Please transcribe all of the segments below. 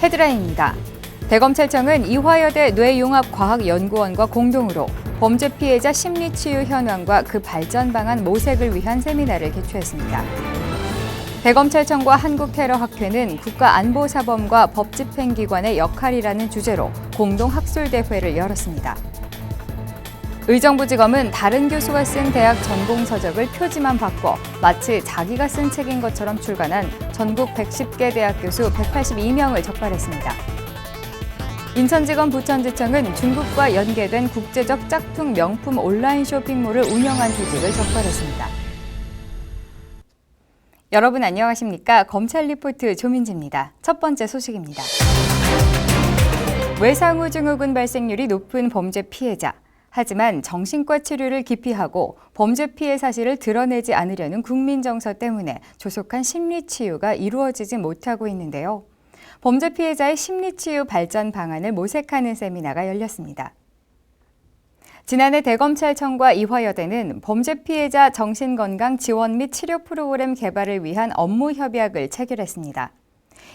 헤드라인입니다. 대검찰청은 이화여대 뇌융합과학연구원과 공동으로 범죄 피해자 심리치유 현황과 그 발전 방안 모색을 위한 세미나를 개최했습니다. 대검찰청과 한국테러학회는 국가안보사범과 법집행기관의 역할이라는 주제로 공동학술대회를 열었습니다. 의정부지검은 다른 교수가 쓴 대학 전공서적을 표지만 바꿔 마치 자기가 쓴 책인 것처럼 출간한 전국 110개 대학 교수 182명을 적발했습니다. 인천지검 부천지청은 중국과 연계된 국제적 짝퉁 명품 온라인 쇼핑몰을 운영한 조직을 적발했습니다. 여러분 안녕하십니까? 검찰 리포트 조민지입니다. 첫 번째 소식입니다. 외상후 증후군 발생률이 높은 범죄 피해자. 하지만 정신과 치료를 기피하고 범죄 피해 사실을 드러내지 않으려는 국민 정서 때문에 조속한 심리치유가 이루어지지 못하고 있는데요. 범죄 피해자의 심리치유 발전 방안을 모색하는 세미나가 열렸습니다. 지난해 대검찰청과 이화여대는 범죄 피해자 정신건강 지원 및 치료 프로그램 개발을 위한 업무 협약을 체결했습니다.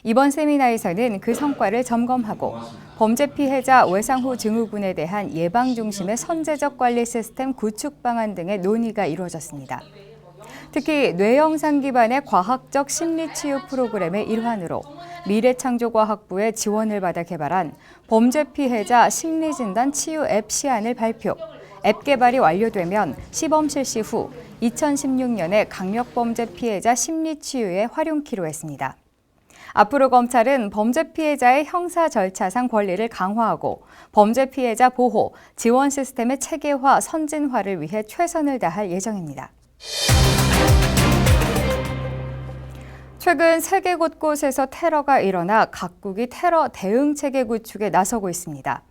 이번 세미나에서는 그 성과를 점검하고 범죄 피해자 외상후 증후군에 대한 예방 중심의 선제적 관리 시스템 구축 방안 등의 논의가 이루어졌습니다. 특히 뇌영상 기반의 과학적 심리치유 프로그램의 일환으로 미래창조과학부의 지원을 받아 개발한 범죄 피해자 심리진단 치유 앱 시안을 발표, 앱 개발이 완료되면 시범 실시 후 2016년에 강력범죄 피해자 심리치유에 활용키로 했습니다. 앞으로 검찰은 범죄 피해자의 형사 절차상 권리를 강화하고 범죄 피해자 보호, 지원 시스템의 체계화, 선진화를 위해 최선을 다할 예정입니다. 최근 세계 곳곳에서 테러가 일어나 각국이 테러 대응 체계 구축에 나서고 있습니다.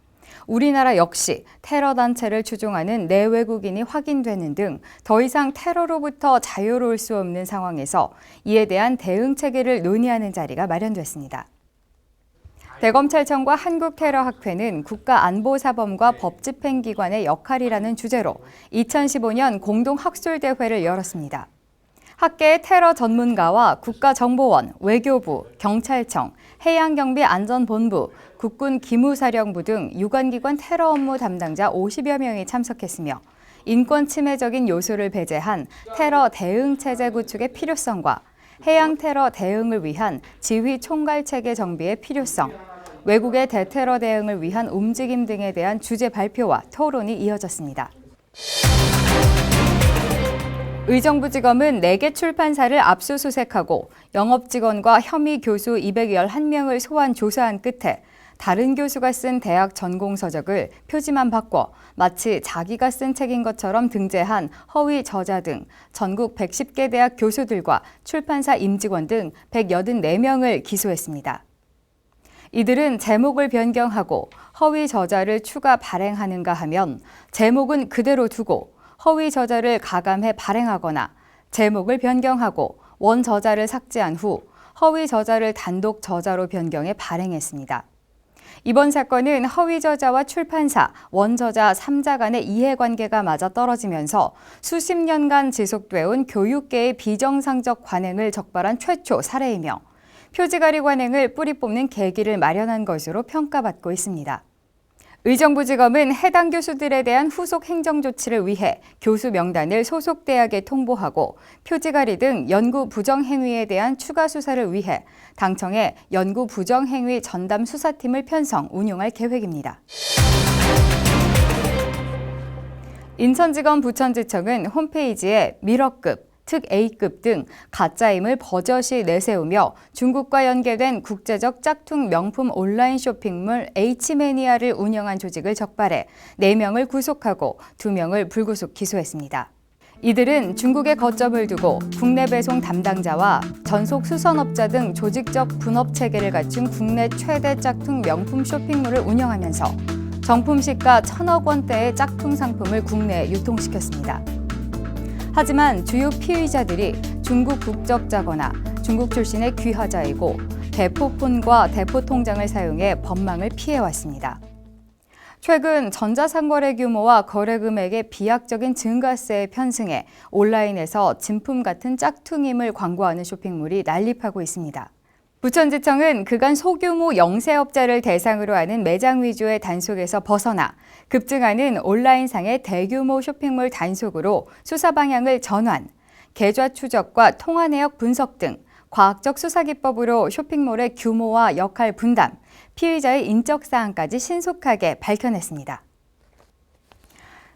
우리나라 역시 테러 단체를 추종하는 내외국인이 확인되는 등 더 이상 테러로부터 자유로울 수 없는 상황에서 이에 대한 대응 체계를 논의하는 자리가 마련됐습니다. 대검찰청과 한국테러학회는 국가안보사범과 법집행기관의 역할이라는 주제로 2015년 공동학술대회를 열었습니다. 학계의 테러 전문가와 국가정보원, 외교부, 경찰청, 해양경비안전본부, 국군 기무사령부 등 유관기관 테러 업무 담당자 50여 명이 참석했으며 인권 침해적인 요소를 배제한 테러 대응 체제 구축의 필요성과 해양 테러 대응을 위한 지휘 총괄 체계 정비의 필요성, 외국의 대테러 대응을 위한 움직임 등에 대한 주제 발표와 토론이 이어졌습니다. 의정부지검은 4개 출판사를 압수수색하고 영업직원과 혐의 교수 211명을 소환 조사한 끝에 다른 교수가 쓴 대학 전공서적을 표지만 바꿔 마치 자기가 쓴 책인 것처럼 등재한 허위 저자 등 전국 110개 대학 교수들과 출판사 임직원 등 184명을 기소했습니다. 이들은 제목을 변경하고 허위 저자를 추가 발행하는가 하면 제목은 그대로 두고 허위 저자를 가감해 발행하거나 제목을 변경하고 원 저자를 삭제한 후 허위 저자를 단독 저자로 변경해 발행했습니다. 이번 사건은 허위 저자와 출판사, 원 저자 3자 간의 이해관계가 맞아떨어지면서 수십 년간 지속되어온 교육계의 비정상적 관행을 적발한 최초 사례이며 표지가리 관행을 뿌리 뽑는 계기를 마련한 것으로 평가받고 있습니다. 의정부지검은 해당 교수들에 대한 후속 행정조치를 위해 교수 명단을 소속 대학에 통보하고 표지가리 등 연구 부정행위에 대한 추가 수사를 위해 당청에 연구 부정행위 전담 수사팀을 편성, 운용할 계획입니다. 인천지검 부천지청은 홈페이지에 밀어급, 특 A급 등 가짜임을 버젓이 내세우며 중국과 연계된 국제적 짝퉁 명품 온라인 쇼핑몰 H매니아를 운영한 조직을 적발해 4명을 구속하고 2명을 불구속 기소했습니다. 이들은 중국에 거점을 두고 국내 배송 담당자와 전속 수선업자 등 조직적 분업 체계를 갖춘 국내 최대 짝퉁 명품 쇼핑몰을 운영하면서 정품 시가 1,000억 원대의 짝퉁 상품을 국내에 유통시켰습니다. 하지만 주요 피의자들이 중국 국적자거나 중국 출신의 귀화자이고 대포폰과 대포통장을 사용해 법망을 피해왔습니다. 최근 전자상거래 규모와 거래 금액의 비약적인 증가세에 편승해 온라인에서 진품 같은 짝퉁임을 광고하는 쇼핑몰이 난립하고 있습니다. 부천지청은 그간 소규모 영세업자를 대상으로 하는 매장 위주의 단속에서 벗어나 급증하는 온라인상의 대규모 쇼핑몰 단속으로 수사 방향을 전환, 계좌 추적과 통화 내역 분석 등 과학적 수사 기법으로 쇼핑몰의 규모와 역할 분담, 피의자의 인적 사항까지 신속하게 밝혀냈습니다.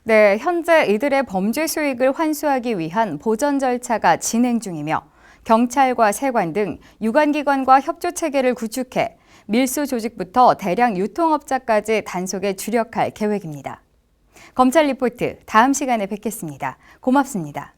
네, 현재 이들의 범죄 수익을 환수하기 위한 보전 절차가 진행 중이며 경찰과 세관 등 유관기관과 협조 체계를 구축해 밀수 조직부터 대량 유통업자까지 단속에 주력할 계획입니다. 검찰 리포트 다음 시간에 뵙겠습니다. 고맙습니다.